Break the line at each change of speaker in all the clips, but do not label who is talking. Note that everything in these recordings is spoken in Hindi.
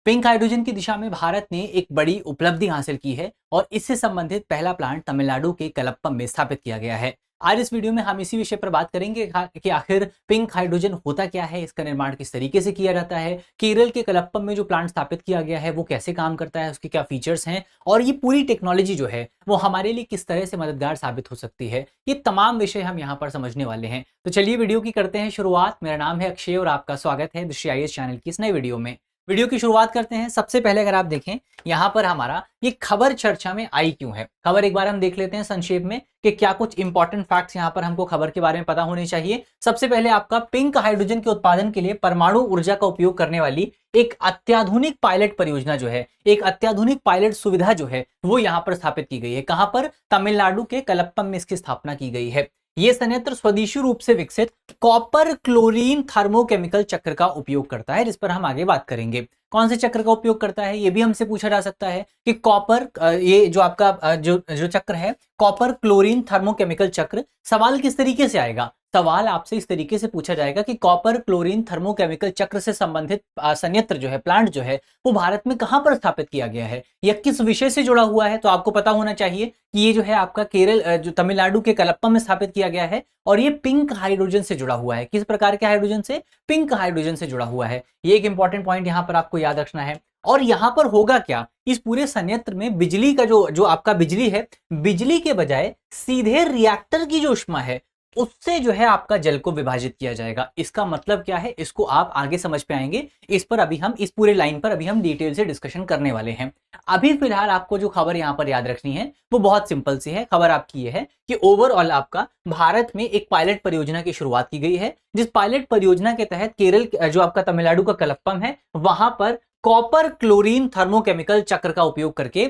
पिंक हाइड्रोजन की दिशा में भारत ने एक बड़ी उपलब्धि हासिल की है और इससे संबंधित पहला प्लांट तमिलनाडु के कलप्पम में स्थापित किया गया है। आज इस वीडियो में हम इसी विषय पर बात करेंगे कि आखिर पिंक हाइड्रोजन होता क्या है, इसका निर्माण किस तरीके से किया जाता है, केरल के कलप्पम में जो प्लांट स्थापित किया गया है वो कैसे काम करता है, उसके क्या फीचर्स हैं और ये पूरी टेक्नोलॉजी जो है वो हमारे लिए किस तरह से मददगार साबित हो सकती है। ये तमाम विषय हम यहाँ पर समझने वाले हैं। तो चलिए वीडियो की करते हैं शुरुआत। मेरा नाम है अक्षय और आपका स्वागत है दृष्टि आईएएस चैनल की इस नए वीडियो में। वीडियो की शुरुआत करते हैं। सबसे पहले अगर आप देखें यहाँ पर हमारा ये खबर चर्चा में आई क्यों है, खबर एक बार हम देख लेते हैं संक्षेप में कि क्या कुछ इंपॉर्टेंट फैक्ट्स यहाँ पर हमको खबर के बारे में पता होने चाहिए। सबसे पहले आपका पिंक हाइड्रोजन के उत्पादन के लिए परमाणु ऊर्जा का उपयोग करने वाली एक अत्याधुनिक पायलट परियोजना जो है, एक अत्याधुनिक पायलट सुविधा जो है वो यहाँ पर स्थापित की गई है। कहां पर? तमिलनाडु के कलप्पम में इसकी स्थापना की गई है। ये संयंत्र स्वदेशी रूप से विकसित कॉपर क्लोरीन थर्मोकेमिकल चक्र का उपयोग करता है, जिस पर हम आगे बात करेंगे। कौन से चक्र का उपयोग करता है ये भी हमसे पूछा जा सकता है कि कॉपर, ये जो आपका जो चक्र है कॉपर क्लोरीन थर्मोकेमिकल चक्र, सवाल किस तरीके से आएगा? सवाल आपसे इस तरीके से पूछा जाएगा कि कॉपर क्लोरीन थर्मोकेमिकल चक्र से संबंधित संयंत्र जो है, प्लांट जो है वो भारत में कहां पर स्थापित किया गया है या किस विषय से जुड़ा हुआ है। तो आपको पता होना चाहिए कि ये जो है आपका केरल, जो तमिलनाडु के कलप्पम में स्थापित किया गया है और ये पिंक हाइड्रोजन से जुड़ा हुआ है। किस प्रकार के हाइड्रोजन से? पिंक हाइड्रोजन से जुड़ा हुआ है। ये एक इंपॉर्टेंट पॉइंट यहाँ पर आपको याद रखना है। और यहां पर होगा क्या, इस पूरे संयंत्र में बिजली का जो आपका बिजली है, बिजली के बजाय सीधे रिएक्टर की जो ऊष्मा है उससे जो है आपका जल को विभाजित किया जाएगा। इसका मतलब क्या है इसको आप आगे समझ पे आएंगे। इस पर अभी हम, इस पूरे लाइन पर अभी हम डिटेल से डिस्कशन करने वाले हैं। अभी फिलहाल आपको जो खबर यहाँ पर याद रखनी है वो बहुत सिंपल सी है। खबर आपकी ये है कि ओवरऑल आपका भारत में एक पायलट परियोजना की शुरुआत की गई है, जिस पायलट परियोजना के तहत केरल, जो आपका तमिलनाडु का कलप्पम है, वहां पर कॉपर क्लोरीन थर्मोकेमिकल चक्र का उपयोग करके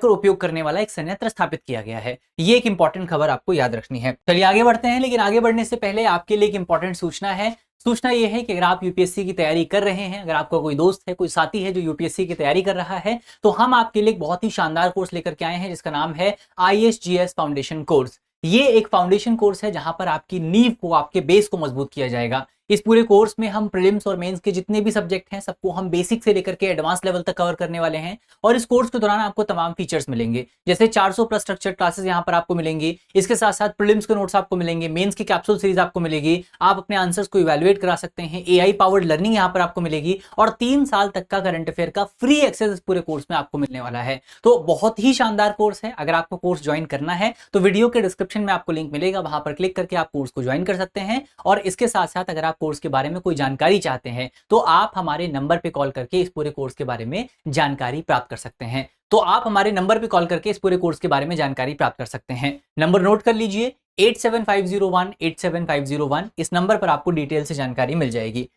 उपयोग करने वाला एक संयंत्र स्थापित किया गया है। ये एक इंपॉर्टेंट खबर आपको याद रखनी है। चलिए आगे बढ़ते हैं, लेकिन आगे बढ़ने से पहले आपके लिए एक इंपॉर्टेंट सूचना है। सूचना ये है कि अगर आप यूपीएससी की तैयारी कर रहे हैं, अगर आपका कोई दोस्त है, कोई साथी है जो यूपीएससी की तैयारी कर रहा है, तो हम आपके लिए एक बहुत ही शानदार कोर्स लेकर के आए हैं जिसका नाम है आईएएस फाउंडेशन कोर्स। ये एक फाउंडेशन कोर्स है जहां पर आपकी नींव को, आपके बेस को मजबूत किया जाएगा। इस पूरे कोर्स में हम प्रीलिम्स और मेंस के जितने भी सब्जेक्ट हैं सबको हम बेसिक से लेकर के एडवांस लेवल तक कवर करने वाले हैं। और इस कोर्स के दौरान आपको तमाम फीचर्स मिलेंगे, जैसे 400 प्लस स्ट्रक्चर्ड क्लासेस यहाँ पर आपको मिलेंगी। इसके साथ साथ प्रीलिम्स के नोट्स आपको मिलेंगे, मेंस की कैप्सूल सीरीज आपको मिलेगी, आप अपने आंसर्स को इवैल्यूएट करा सकते हैं, एआई पावर्ड लर्निंग यहाँ पर आपको मिलेगी और 3 साल तक का करंट अफेयर का फ्री एक्सेस इस पूरे कोर्स में आपको मिलने वाला है। तो बहुत ही शानदार कोर्स है। अगर आपको कोर्स ज्वाइन करना है तो वीडियो के डिस्क्रिप्शन में आपको लिंक मिलेगा, वहां पर क्लिक करके आप कोर्स को ज्वाइन कर सकते हैं। और इसके साथ साथ अगर आप कोर्स के बारे में कोई जानकारी चाहते हैं तो आप हमारे नंबर पे कॉल करके इस पूरे कोर्स के बारे में जानकारी प्राप्त कर सकते हैं। तो आप हमारे नंबर पे कॉल करके इस पूरे कोर्स के बारे में जानकारी प्राप्त कर सकते हैं। नंबर नोट कर लीजिए, 8750187501। इस नंबर पर आपको डिटेल से जानकारी मिल जाएगी।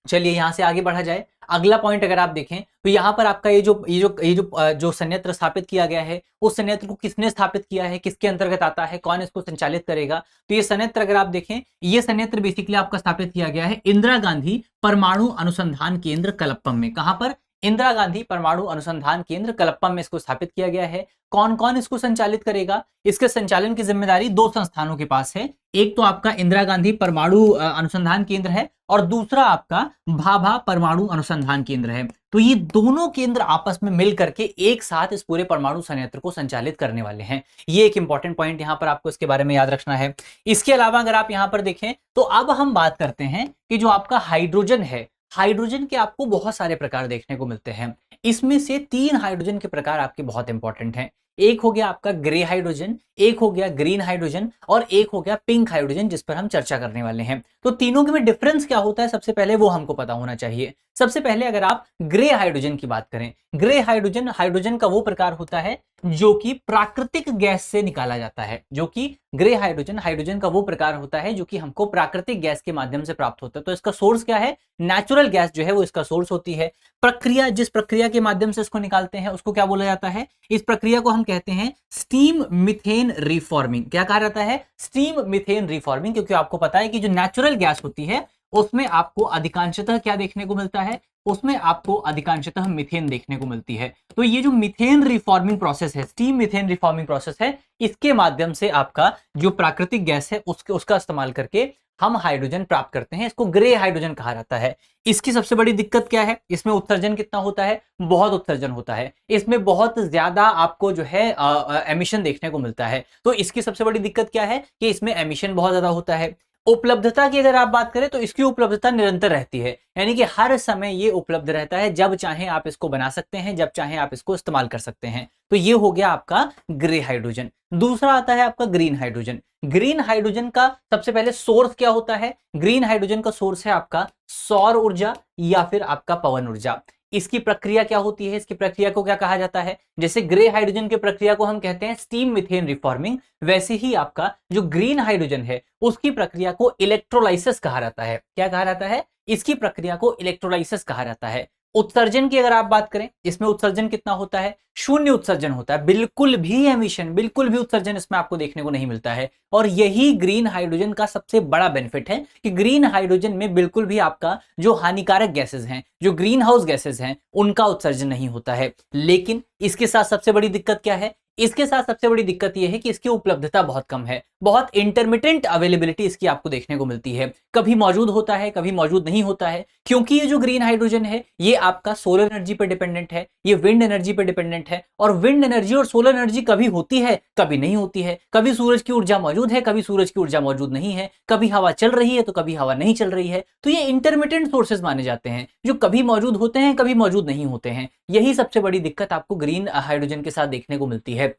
चलिए यहां से आगे बढ़ा जाए। अगला पॉइंट अगर आप देखें तो यहाँ पर आपका ये जो संयंत्र स्थापित किया गया है, उस संयंत्र को किसने स्थापित किया है, किसके अंतर्गत आता है, कौन इसको संचालित करेगा। तो ये संयंत्र अगर आप देखें, ये संयंत्र बेसिकली आपका स्थापित किया गया है इंदिरा गांधी परमाणु अनुसंधान केंद्र कलप्पम में। कहां पर? इंदिरा गांधी परमाणु अनुसंधान केंद्र कलप्पम में इसको स्थापित किया गया है। कौन कौन इसको संचालित करेगा? इसके संचालन की जिम्मेदारी 2 संस्थानों के पास है। एक तो आपका इंदिरा गांधी परमाणु अनुसंधान केंद्र है और दूसरा आपका भाभा परमाणु अनुसंधान केंद्र है। तो ये दोनों केंद्र आपस में मिल करके एक साथ इस पूरे परमाणु संयंत्र को संचालित करने वाले हैं। ये एक इंपॉर्टेंट पॉइंट यहां पर आपको इसके बारे में याद रखना है। इसके अलावा अगर आप यहां पर देखें तो अब हम बात करते हैं कि जो आपका हाइड्रोजन है, हाइड्रोजन के आपको बहुत सारे प्रकार देखने को मिलते हैं। इसमें से 3 हाइड्रोजन के प्रकार आपके बहुत इंपॉर्टेंट हैं। एक हो गया आपका ग्रे हाइड्रोजन, एक हो गया ग्रीन हाइड्रोजन और एक हो गया पिंक हाइड्रोजन, जिस पर हम चर्चा करने वाले हैं। तो तीनों के में डिफरेंस क्या होता है सबसे पहले वो हमको पता होना चाहिए। सबसे पहले अगर आप ग्रे हाइड्रोजन की बात करें, ग्रे हाइड्रोजन, हाइड्रोजन का वो प्रकार होता है जो कि प्राकृतिक गैस से निकाला जाता है। जो कि ग्रे हाइड्रोजन, हाइड्रोजन का वो प्रकार होता है जो कि हमको प्राकृतिक गैस के माध्यम से प्राप्त होता है। तो इसका सोर्स क्या है? नेचुरल गैस जो है वो इसका सोर्स होती है। प्रक्रिया, जिस प्रक्रिया के माध्यम से इसको निकालते हैं उसको क्या बोला जाता है? इस प्रक्रिया को हम कहते हैं स्टीम मिथेन रिफॉर्मिंग। क्या कहा जाता है? Steam methane reforming. क्योंकि आपको पता है कि जो नेचुरल गैस होती है उसमें आपको अधिकांशतः क्या देखने को मिलता है, उसमें आपको अधिकांशतः मीथेन देखने को मिलती है। तो ये जो मीथेन रिफॉर्मिंग प्रोसेस है, स्टीम मीथेन रिफॉर्मिंग प्रोसेस है, इसके माध्यम से आपका जो प्राकृतिक गैस है उसका इस्तेमाल करके हम हाइड्रोजन प्राप्त करते हैं। इसको ग्रे हाइड्रोजन कहा जाता है। इसकी सबसे बड़ी दिक्कत क्या है, इसमें उत्सर्जन कितना होता है, बहुत उत्सर्जन होता है, इसमें बहुत ज्यादा आपको जो है एमिशन देखने को मिलता है। तो इसकी सबसे बड़ी दिक्कत क्या है कि इसमें एमिशन बहुत ज्यादा होता है। उपलब्धता की अगर आप बात करें तो इसकी उपलब्धता निरंतर रहती है, यानी कि हर समय ये उपलब्ध रहता है, जब चाहे आप इसको बना सकते हैं, जब चाहे आप इसको इस्तेमाल कर सकते हैं। तो ये हो गया आपका ग्रे हाइड्रोजन। दूसरा आता है आपका ग्रीन हाइड्रोजन। ग्रीन हाइड्रोजन का सबसे पहले सोर्स क्या होता है, ग्रीन हाइड्रोजन का सोर्स है आपका सौर ऊर्जा या फिर आपका पवन ऊर्जा। इसकी प्रक्रिया क्या होती है, इसकी प्रक्रिया को क्या कहा जाता है, जैसे ग्रे हाइड्रोजन की प्रक्रिया को हम कहते हैं स्टीम मीथेन रिफॉर्मिंग, वैसे ही आपका जो ग्रीन हाइड्रोजन है उसकी प्रक्रिया को इलेक्ट्रोलाइसिस कहा जाता है। क्या कहा जाता है, इसकी प्रक्रिया को इलेक्ट्रोलाइसिस कहा जाता है। उत्सर्जन की अगर आप बात करें, इसमें उत्सर्जन कितना होता है, शून्य उत्सर्जन होता है, बिल्कुल भी एमिशन, बिल्कुल भी उत्सर्जन इसमें आपको देखने को नहीं मिलता है। और यही ग्रीन हाइड्रोजन का सबसे बड़ा बेनिफिट है कि ग्रीन हाइड्रोजन में बिल्कुल भी आपका जो हानिकारक गैसेस हैं, जो ग्रीन हाउस गैसेस हैं, उनका उत्सर्जन नहीं होता है। लेकिन इसके साथ सबसे बड़ी दिक्कत क्या है, इसके साथ सबसे बड़ी दिक्कत यह है कि इसकी उपलब्धता बहुत कम है, बहुत इंटरमिटेंट अवेलेबिलिटी इसकी आपको देखने को मिलती है, कभी मौजूद होता है, कभी मौजूद नहीं होता है। क्योंकि ये जो ग्रीन हाइड्रोजन है ये आपका सोलर एनर्जी पर डिपेंडेंट है, ये विंड एनर्जी पर डिपेंडेंट है, और विंड एनर्जी और सोलर एनर्जी कभी होती है, कभी नहीं होती है, कभी सूरज की ऊर्जा मौजूद है, कभी सूरज की ऊर्जा मौजूद नहीं है, कभी हवा चल रही है तो कभी हवा नहीं चल रही है। तो ये इंटरमिटेंट सोर्सेज माने जाते हैं, जो कभी मौजूद होते हैं, कभी मौजूद नहीं होते हैं। यही सबसे बड़ी दिक्कत आपको ग्रीन हाइड्रोजन के साथ देखने को मिलती है।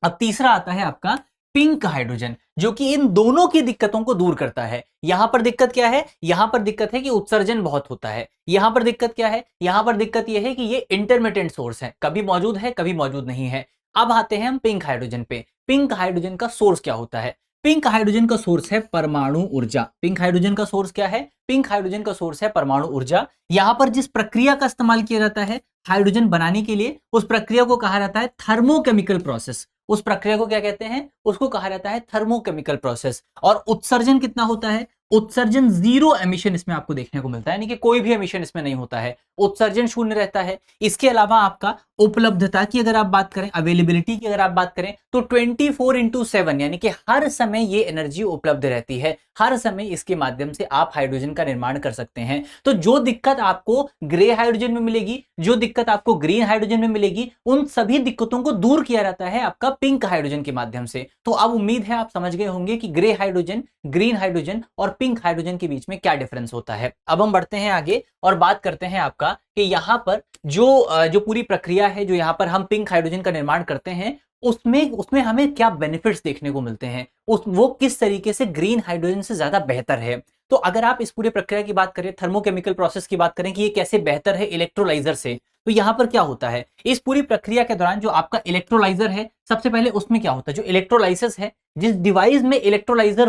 अब तीसरा आता है आपका पिंक हाइड्रोजन, जो कि इन दोनों की दिक्कतों को दूर करता है। यहां पर दिक्कत क्या है, यहां पर दिक्कत है कि उत्सर्जन बहुत होता है। यहां पर दिक्कत क्या है, यहां पर दिक्कत यह है कि ये इंटरमिटेंट सोर्स है, कभी मौजूद है, कभी मौजूद नहीं है। अब आते हैं हम पिंक हाइड्रोजन पे। पिंक हाइड्रोजन का सोर्स क्या होता है, पिंक हाइड्रोजन का सोर्स है परमाणु ऊर्जा। पिंक हाइड्रोजन का सोर्स क्या है, पिंक हाइड्रोजन का सोर्स है परमाणु ऊर्जा। यहां पर जिस प्रक्रिया का इस्तेमाल किया जाता है हाइड्रोजन बनाने के लिए, उस प्रक्रिया को कहा जाता है थर्मोकेमिकल प्रोसेस। उस प्रक्रिया को क्या कहते हैं, उसको कहा जाता है थर्मोकेमिकल प्रोसेस। और उत्सर्जन कितना होता है, उत्सर्जन जीरो एमिशन इसमें आपको देखने को मिलता है, यानी कि कोई भी एमिशन इसमें नहीं होता है, उत्सर्जन शून्य रहता है। इसके अलावा आपका उपलब्धता की अगर आप बात करें, अवेलेबिलिटी की अगर आप बात करें, तो 24/7 यानी कि हर समय ये एनर्जी उपलब्ध रहती है, हर समय इसके माध्यम से आप हाइड्रोजन का निर्माण कर सकते हैं। तो जो दिक्कत आपको ग्रे हाइड्रोजन में मिलेगी, जो दिक्कत आपको ग्रीन हाइड्रोजन में मिलेगी, उन सभी दिक्कतों को दूर किया जाता है आपका पिंक हाइड्रोजन के माध्यम से। तो अब उम्मीद है आप समझ गए होंगे कि ग्रे हाइड्रोजन, ग्रीन हाइड्रोजन और पिंक हाइड्रोजन के बीच में क्या डिफरेंस होता है। अब हम बढ़ते हैं आगे और बात करते हैं आपका कि यहां पर जो पूरी प्रक्रिया है, जो यहां पर हम पिंक हाइड्रोजन का निर्माण करते हैं, उसमें हमें क्या बेनिफिट्स देखने को मिलते हैं, वो किस तरीके से ग्रीन हाइड्रोजन से ज्यादा बेहतर है। तो अगर आप इस पूरी प्रक्रिया की बात करें, थर्मोकेमिकल प्रोसेस की बात करें कि ये कैसे बेहतर है इलेक्ट्रोलाइजर से, तो यहां पर क्या होता है, इस पूरी प्रक्रिया के दौरान जो आपका इलेक्ट्रोलाइजर है, सबसे पहले उसमें क्या होता है, जो इलेक्ट्रोलाइसिस है, जिस डिवाइस में इलेक्ट्रोलाइसिस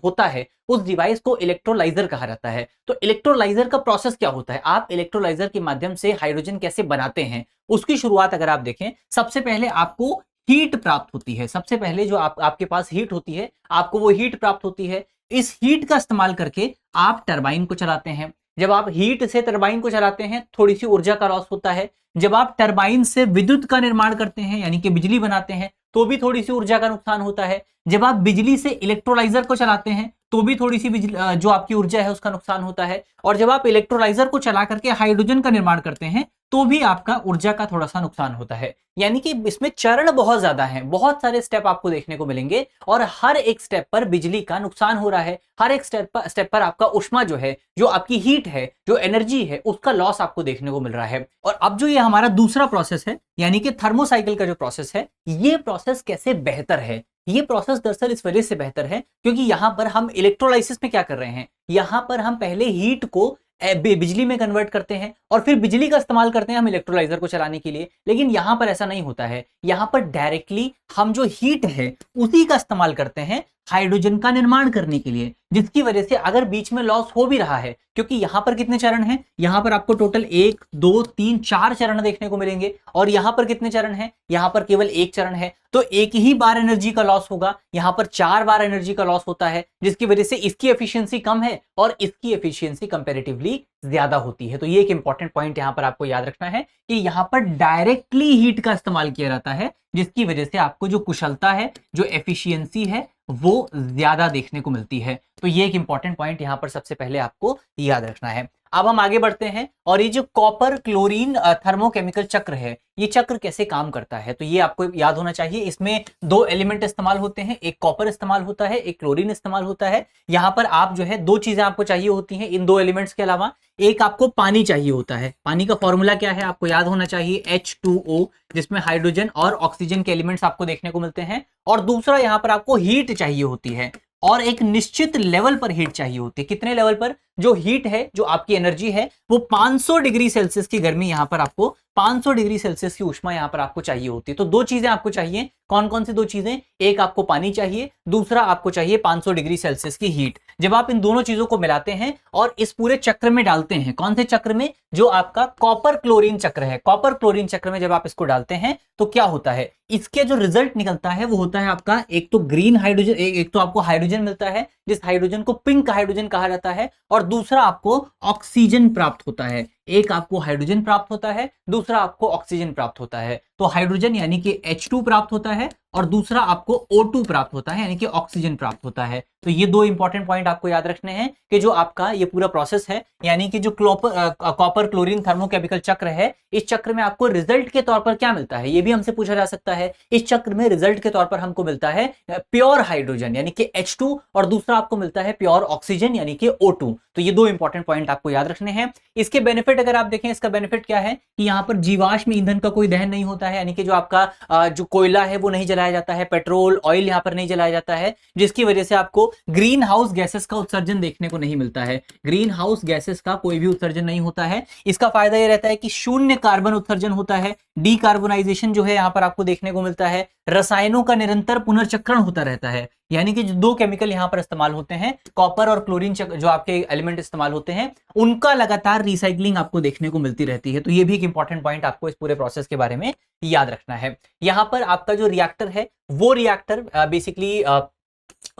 होता है, उस डिवाइस को इलेक्ट्रोलाइजर कहा जाता है। तो इलेक्ट्रोलाइजर का प्रोसेस क्या होता है, आप इलेक्ट्रोलाइजर के माध्यम से हाइड्रोजन कैसे बनाते हैं, उसकी शुरुआत अगर आप देखें, सबसे पहले आपको हीट प्राप्त होती है। सबसे पहले जो आपके पास हीट होती है, आपको वो हीट प्राप्त होती है। इस हीट का इस्तेमाल करके आप टरबाइन को चलाते हैं। जब आप हीट से टरबाइन को चलाते हैं, थोड़ी सी ऊर्जा का लॉस होता है। जब आप टरबाइन से विद्युत का निर्माण करते हैं, यानी कि बिजली बनाते हैं, तो भी थोड़ी सी ऊर्जा का नुकसान होता है। जब आप बिजली से इलेक्ट्रोलाइजर को चलाते हैं, तो भी थोड़ी सी बिजली जो आपकी ऊर्जा है उसका नुकसान होता है। और जब आप इलेक्ट्रोलाइजर को चला करके हाइड्रोजन का निर्माण करते हैं, तो भी आपका ऊर्जा का थोड़ा सा नुकसान होता है। यानी कि इसमें चरण बहुत ज्यादा हैं, बहुत सारे स्टेप आपको देखने को मिलेंगे, और हर एक स्टेप पर बिजली का नुकसान हो रहा है। हर एक स्टेप पर आपका ऊष्मा जो है, जो आपकी हीट है, जो एनर्जी है, उसका लॉस आपको देखने को मिल रहा है। और अब जो ये हमारा दूसरा प्रोसेस है, यानी कि थर्मोसाइकिल का जो प्रोसेस है, ये प्रोसेस कैसे बेहतर है, ये प्रोसेस दरअसल इस वजह से बेहतर है क्योंकि यहां पर हम इलेक्ट्रोलाइसिस में क्या कर रहे हैं, यहां पर हम पहले हीट को बिजली में कन्वर्ट करते हैं और फिर बिजली का इस्तेमाल करते हैं हम इलेक्ट्रोलाइजर को चलाने के लिए। लेकिन यहां पर ऐसा नहीं होता है, यहां पर डायरेक्टली हम जो हीट है उसी का इस्तेमाल करते हैं हाइड्रोजन का निर्माण करने के लिए। जिसकी वजह से अगर बीच में लॉस हो भी रहा है, क्योंकि यहां पर कितने चरण हैं, यहां पर आपको टोटल 1 2 3 4 चरण देखने को मिलेंगे, और यहां पर कितने चरण हैं, यहां पर केवल एक चरण है, तो एक ही बार एनर्जी का लॉस होगा, यहां पर 4 बार एनर्जी का लॉस होता है, जिसकी वजह से इसकी एफिशिएंसी कम है और इसकी एफिशिएंसी कंपैरेटिवली ज्यादा होती है। तो ये एक इंपॉर्टेंट पॉइंट यहां पर आपको याद रखना है कि यहां पर डायरेक्टली हीट का इस्तेमाल किया जाता है, जिसकी वजह से आपको जो कुशलता है, जो एफिशिएंसी है, वो ज्यादा देखने को मिलती है। तो ये एक इंपॉर्टेंट पॉइंट यहां पर सबसे पहले आपको याद रखना है। अब हम आगे बढ़ते हैं, और ये जो कॉपर क्लोरीन थर्मोकेमिकल चक्र है, ये चक्र कैसे काम करता है, तो ये आपको याद होना चाहिए। इसमें 2 एलिमेंट इस्तेमाल होते हैं, एक कॉपर इस्तेमाल होता है, एक क्लोरीन इस्तेमाल होता है। यहां पर आप जो है 2 चीजें आपको चाहिए होती हैं इन 2 एलिमेंट्स के अलावा। एक आपको पानी चाहिए होता है, पानी का फॉर्मूला क्या है आपको याद होना चाहिए, H2O, जिसमें हाइड्रोजन और ऑक्सीजन के एलिमेंट्स आपको देखने को मिलते हैं। और दूसरा यहां पर आपको हीट चाहिए होती है, और एक निश्चित लेवल पर हीट चाहिए होती है। कितने लेवल पर, जो हीट है, जो आपकी एनर्जी है, वो 500 डिग्री सेल्सियस की गर्मी, यहां पर आपको 500 डिग्री सेल्सियस की ऊष्मा यहां पर आपको चाहिए होती है। तो 2 चीजें आपको चाहिए, कौन कौन सी 2 चीजें, एक आपको पानी चाहिए, दूसरा आपको चाहिए 500 डिग्री सेल्सियस की हीट। जब आप इन दोनों चीजों को मिलाते हैं और इस पूरे चक्र में डालते हैं, कौन से चक्र में, जो आपका कॉपर क्लोरीन चक्र है, कॉपर क्लोरीन चक्र में जब आप इसको डालते हैं तो क्या होता है, इसके जो रिजल्ट निकलता है वो होता है आपका, एक तो ग्रीन हाइड्रोजन, एक तो आपको हाइड्रोजन मिलता है, जिस हाइड्रोजन को पिंक हाइड्रोजन कहा जाता है, और दूसरा आपको ऑक्सीजन प्राप्त होता है। एक आपको हाइड्रोजन प्राप्त होता है, दूसरा आपको ऑक्सीजन प्राप्त होता है। तो हाइड्रोजन यानी कि H2 प्राप्त होता है, और दूसरा आपको O2 प्राप्त होता है, यानी कि ऑक्सीजन प्राप्त होता है। तो ये 2 इंपॉर्टेंट पॉइंट आपको याद रखने हैं कि जो आपका ये पूरा प्रोसेस है, यानी कि जो कॉपर क्लोरीन थर्मोकेमिकल चक्र है, इस चक्र में आपको रिजल्ट के तौर पर क्या मिलता है, ये भी हमसे पूछा जा सकता है। इस चक्र में रिजल्ट के तौर पर हमको मिलता है प्योर हाइड्रोजन यानी कि H2, और दूसरा आपको मिलता है प्योर ऑक्सीजन यानी कि O2। तो ये 2 इंपॉर्टेंट पॉइंट आपको याद रखने हैं। इसके बेनिफिट अगर आप देखें, इसका बेनिफिट क्या है कि यहां पर जीवाश्म ईंधन का कोई दहन नहीं होता है, यानी कि जो आपका जो कोयला है वो नहीं जलाया जाता है, पेट्रोल ऑयल यहां पर नहीं जलाया जाता है, जिसकी वजह से आपको ग्रीन हाउस गैसेस का उत्सर्जन देखने को नहीं मिलता है। ग्रीन हाउस गैसेस का कोई भी उत्सर्जन नहीं होता है। इसका फायदा यह रहता है कि शून्य कार्बन उत्सर्जन होता है, डीकार्बोनाइजेशन जो है यहां पर आपको देखने को मिलता है, रसायनों का निरंतर पुनर्चक्रण होता रहता है, यानी कि जो 2 केमिकल यहां पर इस्तेमाल होते हैं, कॉपर और क्लोरीन जो आपके एलिमेंट इस्तेमाल होते हैं, उनका लगातार रिसाइकलिंग आपको देखने को मिलती रहती है। तो ये भी एक इंपॉर्टेंट पॉइंट आपको इस पूरे प्रोसेस के बारे में याद रखना है। यहां पर आपका जो रिएक्टर है, वो रिएक्टर बेसिकली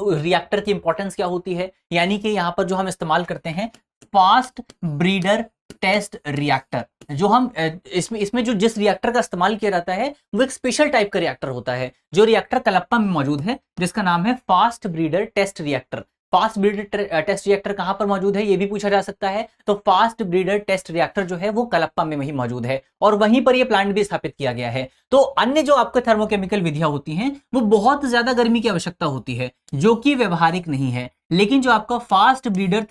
रिएक्टर की इंपॉर्टेंस क्या होती है, यानी कि यहां पर जो हम इस्तेमाल करते हैं फास्ट ब्रीडर टेस्ट रिएक्टर, जो हम इसमें जो जिस रिएक्टर का इस्तेमाल किया जाता है वो एक स्पेशल टाइप का रिएक्टर होता है, जो रिएक्टर कलप्पा में मौजूद है, जिसका नाम है fast breeder test reactor. Fast breeder test reactor कहां पर मौजूद है, ये भी पूछा जा सकता है। तो फास्ट ब्रीडर टेस्ट रिएक्टर जो है वो कलप्पा में वही मौजूद है, और वहीं पर ये प्लांट भी स्थापित किया गया है। तो अन्य जो आपके थर्मोकेमिकल विधियां होती हैं वो बहुत ज्यादा गर्मी की आवश्यकता होती है, जो कि व्यवहारिक नहीं है। लेकिन जो आपका फास्ट ब्रीडर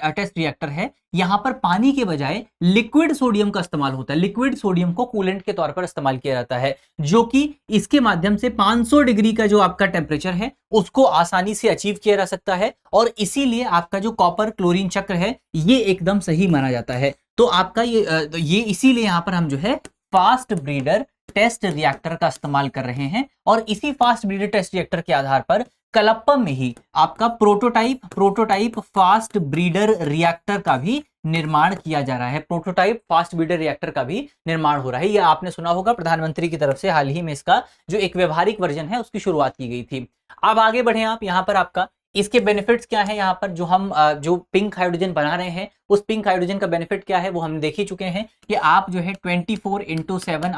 टेस्ट रिएक्टर है, यहां पर पानी के बजाय लिक्विड सोडियम का इस्तेमाल होता है। लिक्विड सोडियम को कूलेंट के तौर पर इस्तेमाल किया जाता है, जो कि इसके माध्यम से 500 डिग्री का जो आपका टेम्परेचर है उसको आसानी से अचीव किया जा सकता है, और इसीलिए आपका जो कॉपर क्लोरीन चक्र है ये एकदम सही माना जाता है। तो आपका ये इसीलिए यहां पर हम जो है फास्ट ब्रीडर टेस्ट रिएक्टर का इस्तेमाल कर रहे हैं, और इसी फास्ट ब्रीडर टेस्ट रिएक्टर के आधार पर कलप्पम में ही आपका प्रोटोटाइप फास्ट ब्रीडर रिएक्टर का भी निर्माण किया जा रहा है। प्रोटोटाइप फास्ट ब्रीडर रिएक्टर का भी निर्माण हो रहा है। यह आपने सुना होगा, प्रधानमंत्री की तरफ से हाल ही में इसका जो एक व्यवहारिक वर्जन है उसकी शुरुआत की गई थी। अब आगे बढ़े आप, यहाँ पर आपका इसके बेनिफिट्स क्या है, यहाँ पर जो हम जो पिंक हाइड्रोजन बना रहे हैं उस पिंक हाइड्रोजन का बेनिफिट क्या है वो हम देख ही चुके हैं कि आप जो है 24/7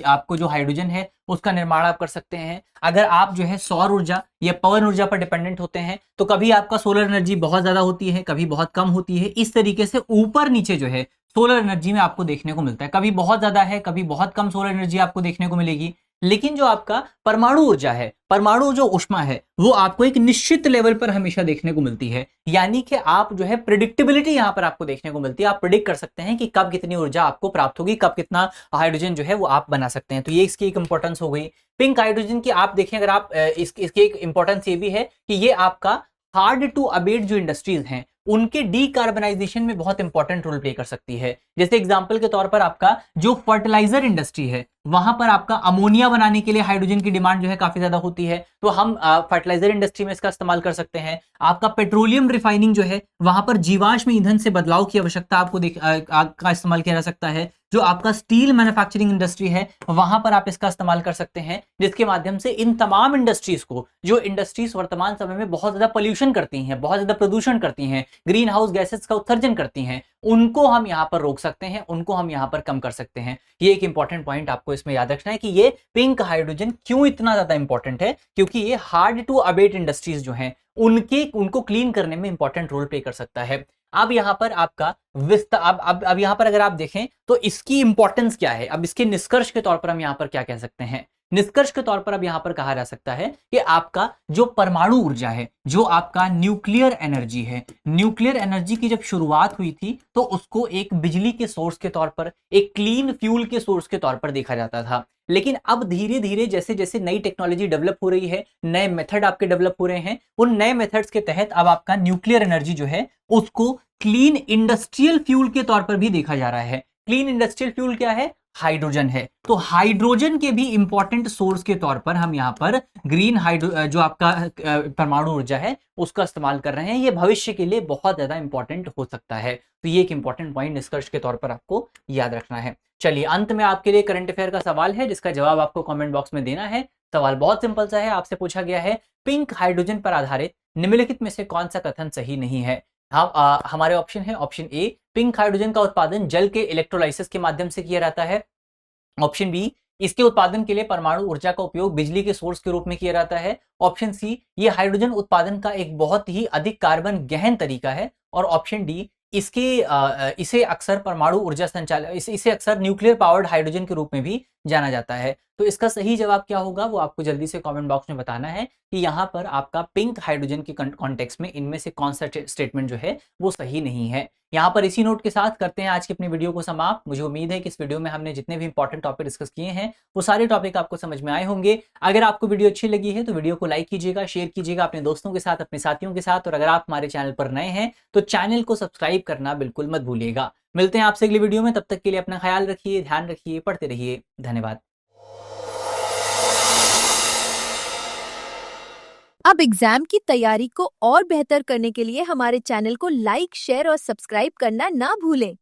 आपको जो हाइड्रोजन है उसका निर्माण आप कर सकते हैं। अगर आप जो है सौर ऊर्जा या पवन ऊर्जा पर डिपेंडेंट होते हैं तो कभी आपका सोलर एनर्जी बहुत ज्यादा होती है, कभी बहुत कम होती है। इस तरीके से ऊपर नीचे जो है सोलर एनर्जी में आपको देखने को मिलता है, कभी बहुत ज्यादा है, कभी बहुत कम सोलर एनर्जी आपको देखने को मिलेगी। लेकिन जो आपका परमाणु ऊर्जा है, परमाणु जो ऊष्मा है, वो आपको एक निश्चित लेवल पर हमेशा देखने को मिलती है, यानी कि आप जो है प्रिडिक्टेबिलिटी यहां पर आपको देखने को मिलती है। आप प्रिडिक्ट कर सकते हैं कि कब कितनी ऊर्जा आपको प्राप्त होगी, कब कितना हाइड्रोजन जो है वो आप बना सकते हैं। तो ये इसकी एक इंपॉर्टेंस हो गई। पिंक हाइड्रोजन की आप देखें, अगर आप इसकी एक इंपॉर्टेंस ये भी है कि ये आपका हार्ड टू अबेट जो इंडस्ट्रीज हैं उनके डीकार्बनाइजेशन में बहुत इंपॉर्टेंट रोल प्ले कर सकती है। जैसे एग्जांपल के तौर पर आपका जो फर्टिलाइजर इंडस्ट्री है, वहां पर आपका अमोनिया बनाने के लिए हाइड्रोजन की डिमांड जो है काफी ज्यादा होती है, तो हम फर्टिलाइजर इंडस्ट्री में इसका इस्तेमाल कर सकते हैं। आपका पेट्रोलियम रिफाइनिंग जो है, वहां पर जीवाश्म ईंधन से बदलाव की आवश्यकता आपको का इस्तेमाल किया जा सकता है। जो आपका स्टील मैन्युफैक्चरिंग इंडस्ट्री है, वहां पर आप इसका इस्तेमाल कर सकते हैं, जिसके माध्यम से इन तमाम इंडस्ट्रीज को, जो इंडस्ट्रीज वर्तमान समय में बहुत ज्यादा पोल्यूशन करती हैं, बहुत ज्यादा प्रदूषण करती हैं, ग्रीन हाउस गैसेस का उत्सर्जन करती हैं, उनको हम यहां पर रोक सकते हैं, उनको हम यहां पर कम कर सकते हैं। ये एक इंपॉर्टेंट पॉइंट आपको इसमें याद रखना है कि ये पिंक हाइड्रोजन क्यों इतना ज्यादा इंपॉर्टेंट है, क्योंकि ये हार्ड टू अबेट इंडस्ट्रीज जो हैं उनको क्लीन करने में इंपॉर्टेंट रोल प्ले कर सकता है। अब यहां पर आपका विस्तार, अब यहां पर अगर आप देखें तो इसकी इंपॉर्टेंस क्या है, अब इसके निष्कर्ष के तौर पर हम यहां पर क्या कह सकते हैं। निष्कर्ष के तौर पर अब यहां पर कहा जा सकता है कि आपका जो परमाणु ऊर्जा है, जो आपका न्यूक्लियर एनर्जी है, न्यूक्लियर एनर्जी की जब शुरुआत हुई थी तो उसको एक बिजली के सोर्स के तौर पर, एक क्लीन फ्यूल के सोर्स के तौर पर देखा जाता था। लेकिन अब धीरे धीरे जैसे जैसे नई टेक्नोलॉजी डेवलप हो रही है, नए मेथड आपके डेवलप हो रहे हैं, उन नए मेथड्स के तहत अब आपका न्यूक्लियर एनर्जी जो है उसको क्लीन इंडस्ट्रियल फ्यूल के तौर पर भी देखा जा रहा है। क्लीन इंडस्ट्रियल फ्यूल क्या है? हाइड्रोजन है। तो हाइड्रोजन के भी इंपॉर्टेंट सोर्स के तौर पर हम यहां पर ग्रीन हाइड्रो जो आपका परमाणु ऊर्जा है उसका इस्तेमाल कर रहे हैं। ये भविष्य के लिए बहुत ज्यादा इंपॉर्टेंट हो सकता है। तो ये एक इंपॉर्टेंट पॉइंट निष्कर्ष के तौर पर आपको याद रखना है। चलिए, अंत में आपके लिए करंट अफेयर का सवाल है, जिसका जवाब आपको कमेंट बॉक्स में देना है। सवाल बहुत सिंपल सा है, आपसे पूछा गया है पिंक हाइड्रोजन पर आधारित निम्नलिखित में से कौन सा कथन सही नहीं है। हमारे ऑप्शन है, ऑप्शन ए, पिंक हाइड्रोजन का उत्पादन जल के इलेक्ट्रोलाइसिस के माध्यम से किया जाता है। ऑप्शन बी, इसके उत्पादन के लिए परमाणु ऊर्जा का उपयोग बिजली के सोर्स के रूप में किया जाता है। ऑप्शन सी, ये हाइड्रोजन उत्पादन का एक बहुत ही अधिक कार्बन गहन तरीका है। और ऑप्शन डी, इसे अक्सर परमाणु ऊर्जा संचालन, इसे अक्सर न्यूक्लियर पावर्ड हाइड्रोजन के रूप में भी जाना जाता है। तो इसका सही जवाब क्या होगा वो आपको जल्दी से कमेंट बॉक्स में बताना है कि यहाँ पर आपका पिंक हाइड्रोजन के कॉन्टेक्स्ट में इनमें से कौन सा स्टेटमेंट जो है वो सही नहीं है। यहाँ पर इसी नोट के साथ करते हैं आज की अपनी वीडियो को समाप्त। मुझे उम्मीद है कि इस वीडियो में हमने जितने भी इंपॉर्टेंट टॉपिक डिस्कस किए हैं वो सारे टॉपिक आपको समझ में आए होंगे। अगर आपको वीडियो अच्छी लगी है तो वीडियो को लाइक कीजिएगा, शेयर कीजिएगा अपने दोस्तों के साथ, अपने साथियों के साथ। और अगर आप हमारे चैनल पर नए हैं तो चैनल को सब्सक्राइब करना बिल्कुल मत भूलिएगा। मिलते हैं आपसे अगली वीडियो में, तब तक के लिए अपना ख्याल रखिए, ध्यान रखिए, पढ़ते रहिए। धन्यवाद।
अब एग्जाम की तैयारी को और बेहतर करने के लिए हमारे चैनल को लाइक, शेयर और सब्सक्राइब करना ना भूलें।